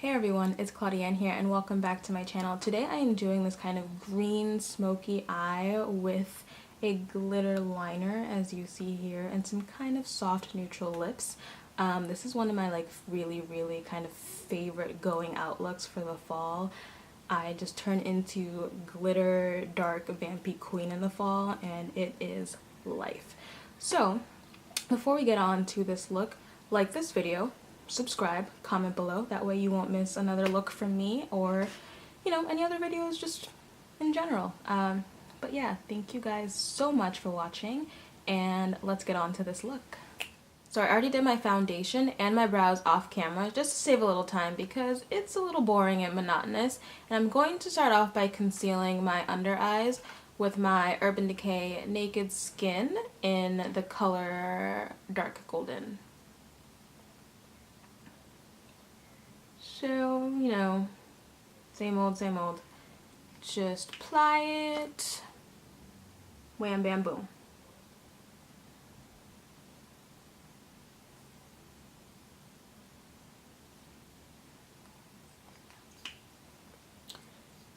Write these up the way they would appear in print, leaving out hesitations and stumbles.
Hey everyone, it's Claudiane here and welcome back to my channel. Today I am doing this kind of green smoky eye with a glitter liner, as you see here, and some kind of soft neutral lips. This is one of my really kind of favorite going out looks for the fall. I just turned into glitter dark vampy queen in the fall and it is life. So before we get on to this look, like this video, subscribe, comment below, that way you won't miss another look from me or any other videos just in general. But yeah, thank you guys so much for watching and let's get on to this look. So I already did my foundation and my brows off camera just to save a little time because it's a little boring and monotonous, and I'm going to start off by concealing my under eyes with my Urban Decay Naked Skin in the color Dark Golden. So, same old. Just apply it. Wham, bam, boom.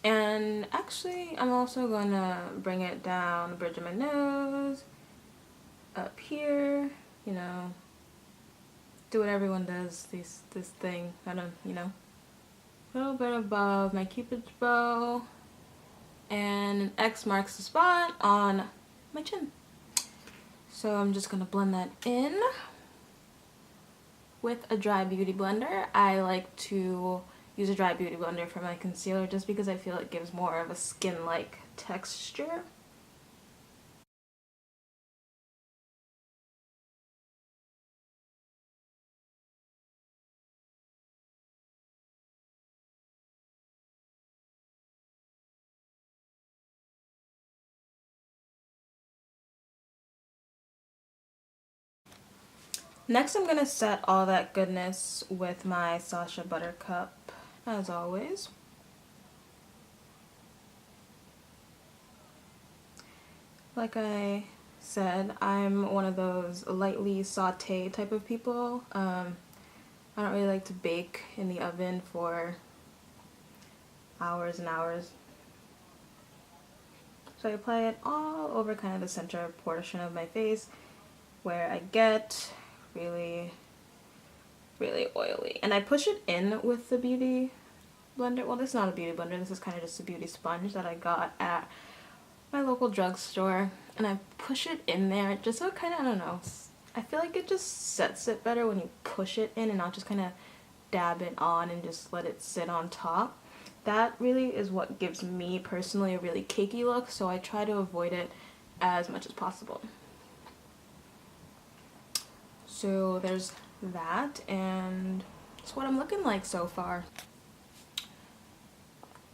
And actually, I'm also going to bring it down the bridge of my nose, up here, do what everyone does, this thing, kind of, a little bit above my cupid's bow, and an X marks the spot on my chin. So I'm just gonna blend that in with a dry beauty blender. I like to use a dry beauty blender for my concealer just because I feel it gives more of a skin-like texture. Next, I'm going to set all that goodness with my Sacha buttercup, as always. Like I said, I'm one of those lightly sauté type of people. I don't really like to bake in the oven for hours and hours. So I apply it all over kind of the center portion of my face where I get really oily, and I push it in with the beauty blender. Well, this is not a beauty blender, this is kind of just a beauty sponge that I got at my local drugstore, and I push it in there just so it kind of, I don't know, I feel like it just sets it better when you push it in and not just kind of dab it on and just let it sit on top. That really is what gives me personally a really cakey look, so I try to avoid it as much as possible. So there's that, and it's what I'm looking like so far.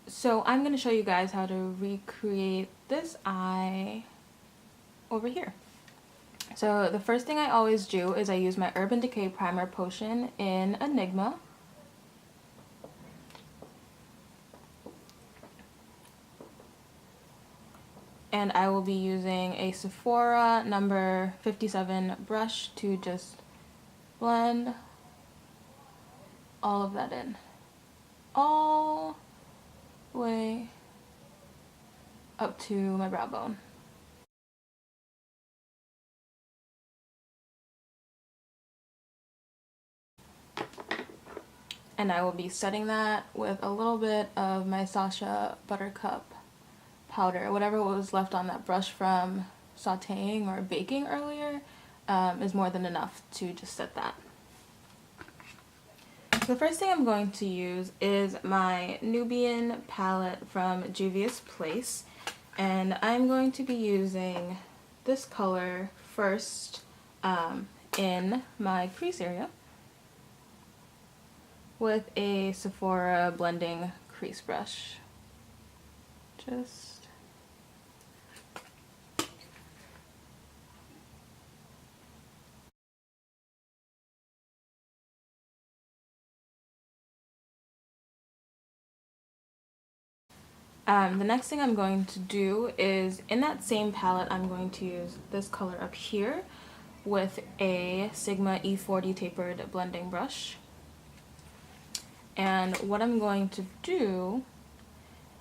So I'm going to show you guys how to recreate this eye over here. So the first thing I always do is I use my Urban Decay Primer Potion in Enigma. And I will be using a Sephora number 57 brush to just blend all of that in. All the way up to my brow bone. And I will be setting that with a little bit of my Sacha Buttercup powder. Whatever was left on that brush from sauteing or baking earlier is more than enough to just set that. The first thing I'm going to use is my Nubian palette from Juvias Place, and I'm going to be using this color first in my crease area with a Sephora blending crease brush. The next thing I'm going to do is, in that same palette, I'm going to use this color up here with a Sigma E40 tapered blending brush. And what I'm going to do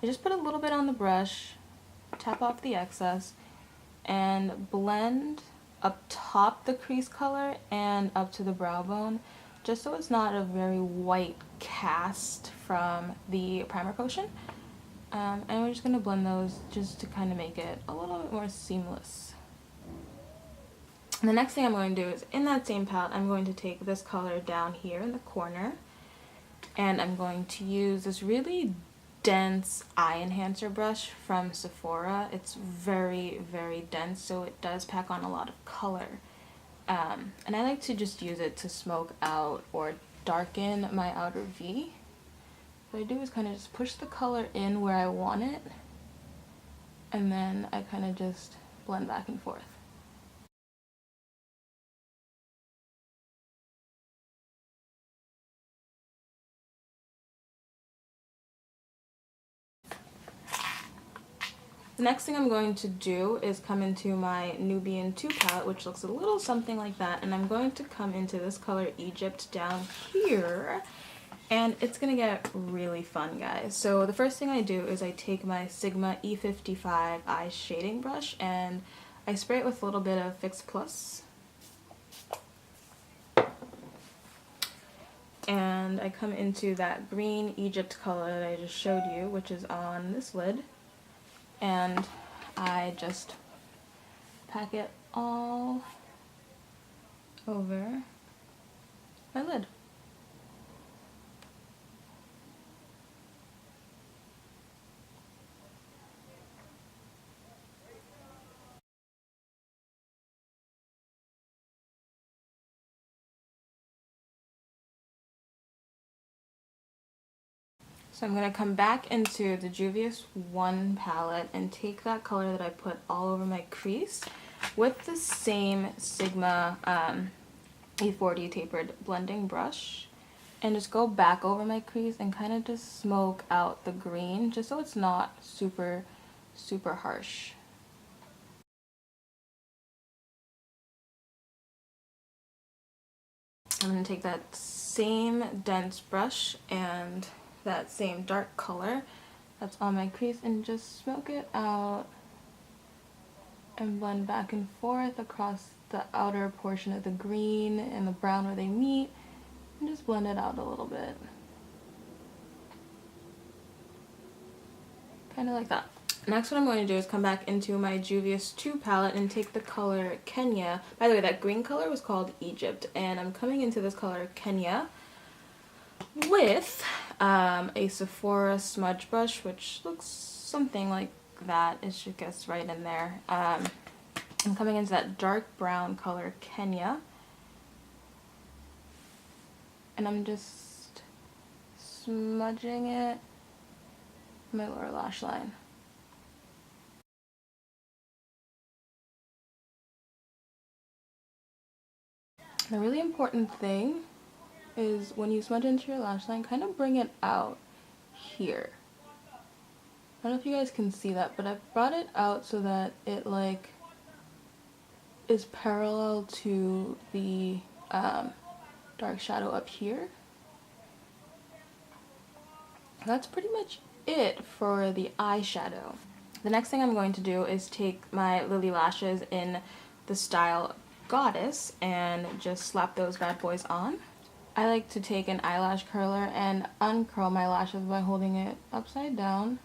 is just put a little bit on the brush, tap off the excess, and blend up top the crease color and up to the brow bone, just so it's not a very white cast from the primer potion. And we're just going to blend those just to kind of make it a little bit more seamless. And the next thing I'm going to do is, in that same palette, I'm going to take this color down here in the corner, and I'm going to use this really dense eye enhancer brush from Sephora. It's very, very dense, so it does pack on a lot of color. And I like to just use it to smoke out or darken my outer V. What I do is kind of just push the color in where I want it, and then I kind of just blend back and forth. The next thing I'm going to do is come into my Nubian 2 palette, which looks a little something like that, and I'm going to come into this color Egypt down here, and it's gonna get really fun, guys. So the first thing I do is I take my Sigma E55 eye shading brush and I spray it with a little bit of Fix Plus. And I come into that green Egypt color that I just showed you, which is on this lid, and I just pack it all over my lid. So I'm going to come back into the Juvias 1 palette and take that color that I put all over my crease with the same Sigma E40 tapered blending brush, and just go back over my crease and kind of just smoke out the green, just so it's not super, super harsh. I'm going to take that same dense brush and that same dark color that's on my crease and just smoke it out and blend back and forth across the outer portion of the green and the brown where they meet, and just blend it out a little bit. Kind of like that. Next, what I'm going to do is come back into my Juvias 2 palette and take the color Kenya. By the way, that green color was called Egypt, and I'm coming into this color Kenya with a Sephora smudge brush, which looks something like that. It should guess right in there. I'm coming into that dark brown color Kenya, and I'm just smudging it in my lower lash line. The really important thing is when you smudge into your lash line, kind of bring it out here. I don't know if you guys can see that, but I've brought it out so that it like is parallel to the dark shadow up here. That's pretty much it for the eyeshadow. The next thing I'm going to do is take my Lilly Lashes in the style Goddess and just slap those bad boys on. I like to take an eyelash curler and uncurl my lashes by holding it upside down.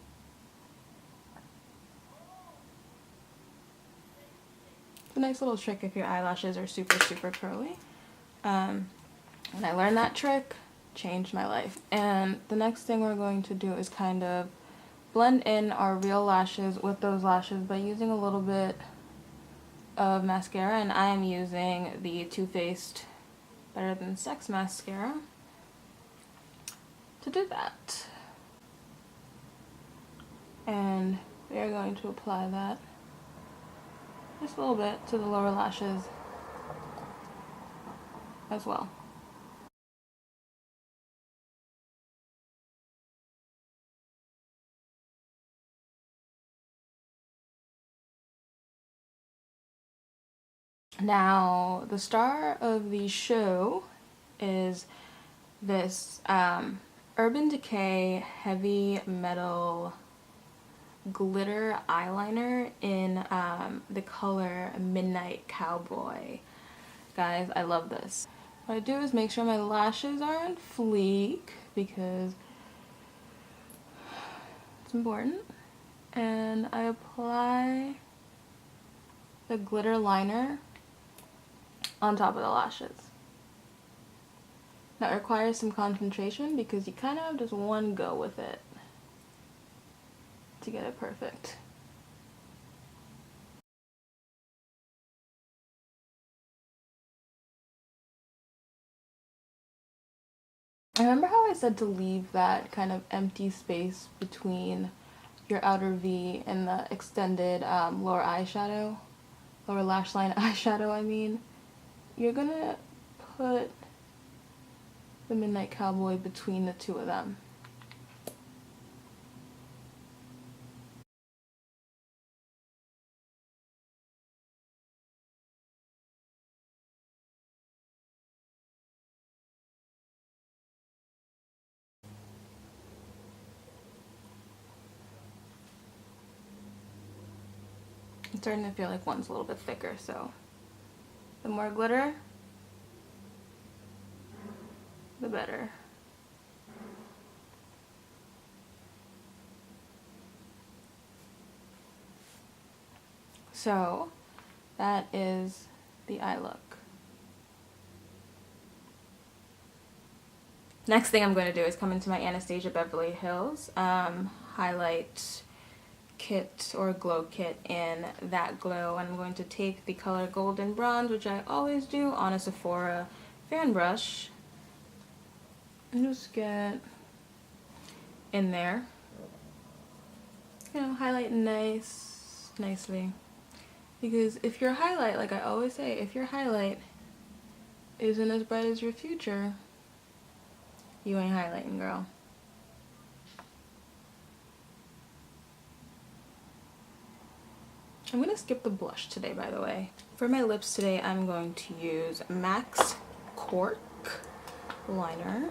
It's a nice little trick if your eyelashes are super, super curly. When I learned that trick, changed my life. And the next thing we're going to do is kind of blend in our real lashes with those lashes by using a little bit of mascara, and I am using the Too Faced Better Than Sex mascara to do that. And we are going to apply that just a little bit to the lower lashes as well. Now, the star of the show is this Urban Decay Heavy Metal Glitter Eyeliner in the color Midnight Cowboy. Guys, I love this. What I do is make sure my lashes are on fleek because it's important. And I apply the glitter liner on top of the lashes. That requires some concentration because you kind of have just one go with it to get it perfect. I remember how I said to leave that kind of empty space between your outer V and the extended lower eyeshadow, lower lash line eyeshadow, I mean. You're gonna put the Midnight Cowboy between the two of them. I'm starting to feel like one's a little bit thicker, so the more glitter, the better. So that is the eye look. Next thing I'm going to do is come into my Anastasia Beverly Hills highlight kit or glow kit in That Glow. And I'm going to take the color Golden Bronze, which I always do, on a Sephora fan brush and just get in there. You know, highlight nicely. Because if your highlight, like I always say, if your highlight isn't as bright as your future, you ain't highlighting, girl. I'm gonna skip the blush today, by the way. For my lips today, I'm going to use MAC's Cork liner.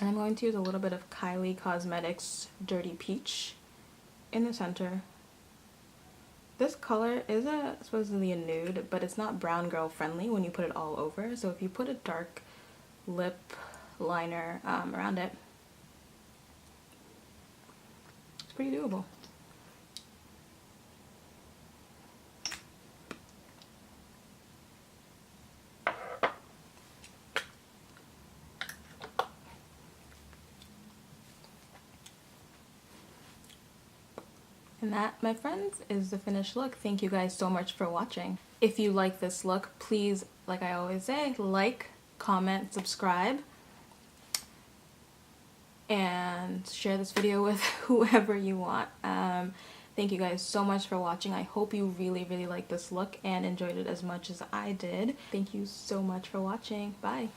And I'm going to use a little bit of Kylie Cosmetics Dirty Peach in the center. This color is supposedly a nude, but it's not brown girl friendly when you put it all over. So if you put a dark lip liner around it, it's pretty doable. And that, my friends, is the finished look. Thank you guys so much for watching. If you like this look, please, like I always say, like, comment, subscribe, and share this video with whoever you want. Thank you guys so much for watching. I hope you really liked this look and enjoyed it as much as I did. Thank you so much for watching. Bye.